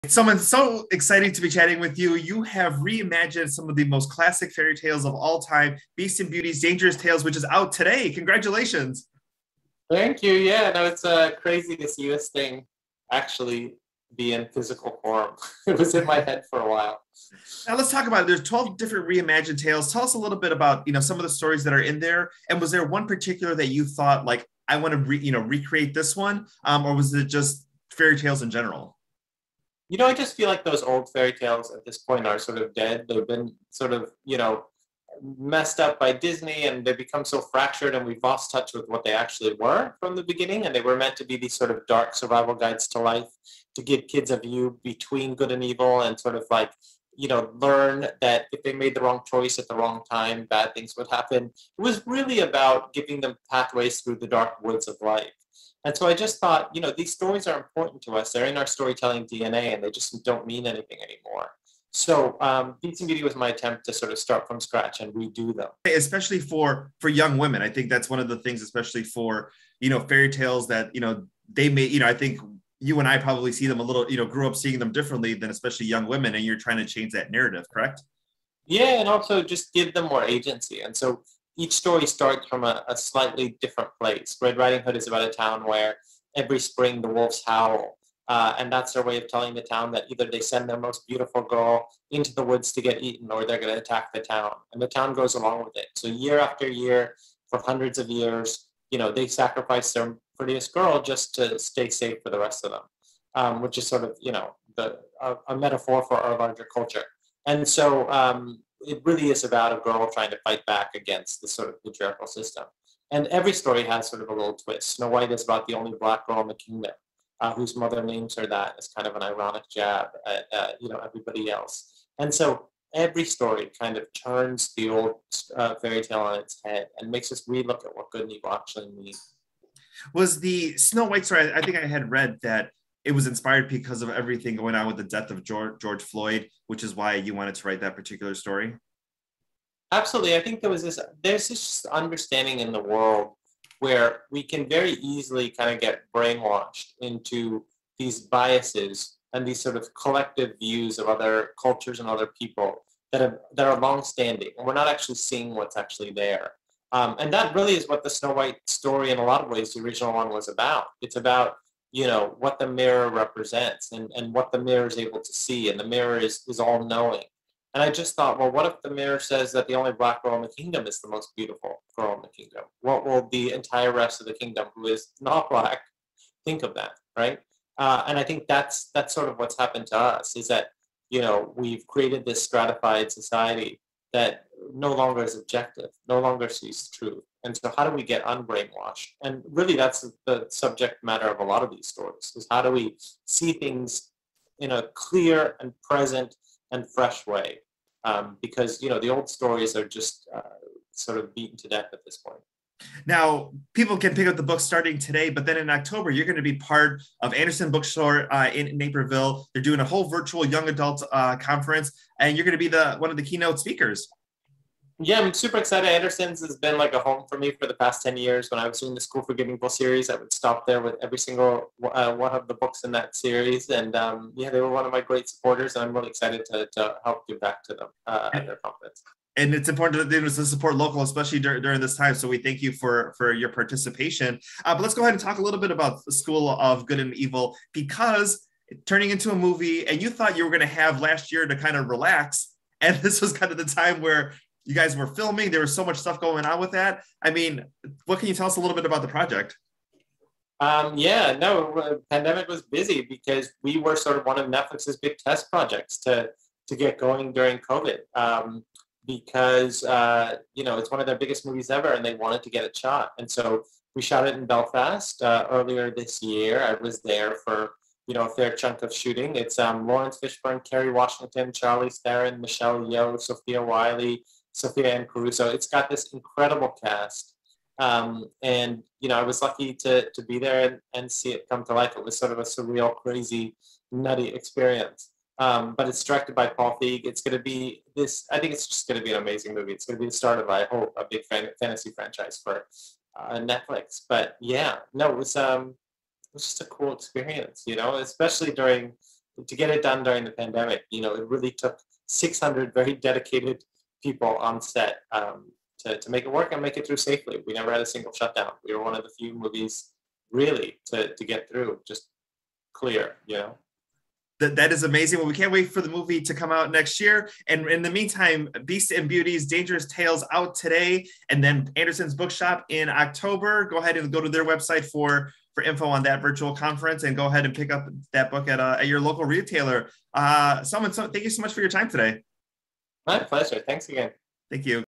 Someone so exciting to be chatting with you. You have reimagined some of the most classic fairy tales of all time, Beast and Beauty's Dangerous Tales, which is out today. Congratulations. Thank you. Yeah, no, it's crazy to see this thing actually be in physical form. It was in my head for a while. Now let's talk about it. There's 12 different reimagined tales. Tell us a little bit about, some of the stories that are in there. And was there one particular that you thought like, I want to recreate this one? Or was it just fairy tales in general? I just feel like those old fairy tales at this point are sort of dead. They've been sort of, messed up by Disney and they become so fractured and we've lost touch with what they actually were from the beginning. And they were meant to be these sort of dark survival guides to life to give kids a view between good and evil and sort of like, learn that if they made the wrong choice at the wrong time, bad things would happen. It was really about giving them pathways through the dark woods of life. And so I just thought, these stories are important to us. They're in our storytelling DNA and they just don't mean anything anymore. So Beats and Beauty was my attempt to sort of start from scratch and redo them. Especially for young women. I think that's one of the things, especially for, fairy tales that, they may, I think you and I probably see them a little, grew up seeing them differently than especially young women. And you're trying to change that narrative, correct? Yeah, and also just give them more agency. And so each story starts from a slightly different place. Red Riding Hood is about a town where every spring the wolves howl. And that's their way of telling the town that either they send their most beautiful girl into the woods to get eaten or they're going to attack the town. And the town goes along with it. So year after year, for hundreds of years, they sacrifice their prettiest girl just to stay safe for the rest of them, which is sort of, a metaphor for our larger culture. And so it really is about a girl trying to fight back against this sort of patriarchal system. And every story has sort of a little twist. Snow White is about the only black girl in the kingdom, whose mother names her that as kind of an ironic jab at everybody else. And so every story kind of turns the old fairy tale on its head and makes us relook at what good and evil actually mean. Was the Snow White story, I think I had read that it was inspired because of everything going on with the death of George Floyd, which is why you wanted to write that particular story. Absolutely. I think there's this understanding in the world where we can very easily kind of get brainwashed into these biases and these sort of collective views of other cultures and other people that are long-standing, and we're not actually seeing what's actually there. And that really is what the Snow White story, in a lot of ways, the original one was about. It's about what the mirror represents and what the mirror is able to see, and the mirror is all-knowing. And I just thought, well, what if the mirror says that the only black girl in the kingdom is the most beautiful girl in the kingdom? What will the entire rest of the kingdom, who is not black, think of that, right? And I think that's sort of what's happened to us, is that, we've created this stratified society that no longer is objective, no longer sees truth. And so how do we get unbrainwashed? And really that's the subject matter of a lot of these stories, is how do we see things in a clear and present and fresh way? Because, the old stories are just sort of beaten to death at this point. Now, people can pick up the book starting today, but then in October, you're going to be part of Anderson Bookstore in Naperville. They're doing a whole virtual young adult conference, and you're going to be one of the keynote speakers. Yeah, I'm super excited. Anderson's has been like a home for me for the past 10 years. When I was doing the School for Giving Book series, I would stop there with every single one of the books in that series. And they were one of my great supporters, and I'm really excited to help give back to them at their conference. And it's important to support local, especially during this time. So we thank you for your participation. But let's go ahead and talk a little bit about the School of Good and Evil, because turning into a movie, and you thought you were going to have last year to kind of relax. And this was kind of the time where you guys were filming. There was so much stuff going on with that. I mean, what can you tell us a little bit about the project? Pandemic was busy because we were sort of one of Netflix's big test projects to get going during COVID. Because it's one of their biggest movies ever, and they wanted to get it shot. And so we shot it in Belfast earlier this year. I was there for a fair chunk of shooting. It's Lawrence Fishburne, Kerry Washington, Charlie Theron, Michelle Yeoh, Sophia Wiley, Sophia Ann Caruso. It's got this incredible cast. And I was lucky to be there and see it come to life. It was sort of a surreal, crazy, nutty experience. But it's directed by Paul Feig. It's going to be I think it's just going to be an amazing movie. It's going to be the start of, I hope, a big fantasy franchise for Netflix. But yeah, no, it was just a cool experience, especially during to get it done during the pandemic, it really took 600 very dedicated people on set to make it work and make it through safely. We never had a single shutdown. We were one of the few movies really to get through just clear. That is amazing. Well, we can't wait for the movie to come out next year. And in the meantime, Beasts and Beauties, Dangerous Tales out today, and then Anderson's Bookshop in October. Go ahead and go to their website for info on that virtual conference, and go ahead and pick up that book at your local retailer. Soman, thank you so much for your time today. My pleasure. Thanks again. Thank you.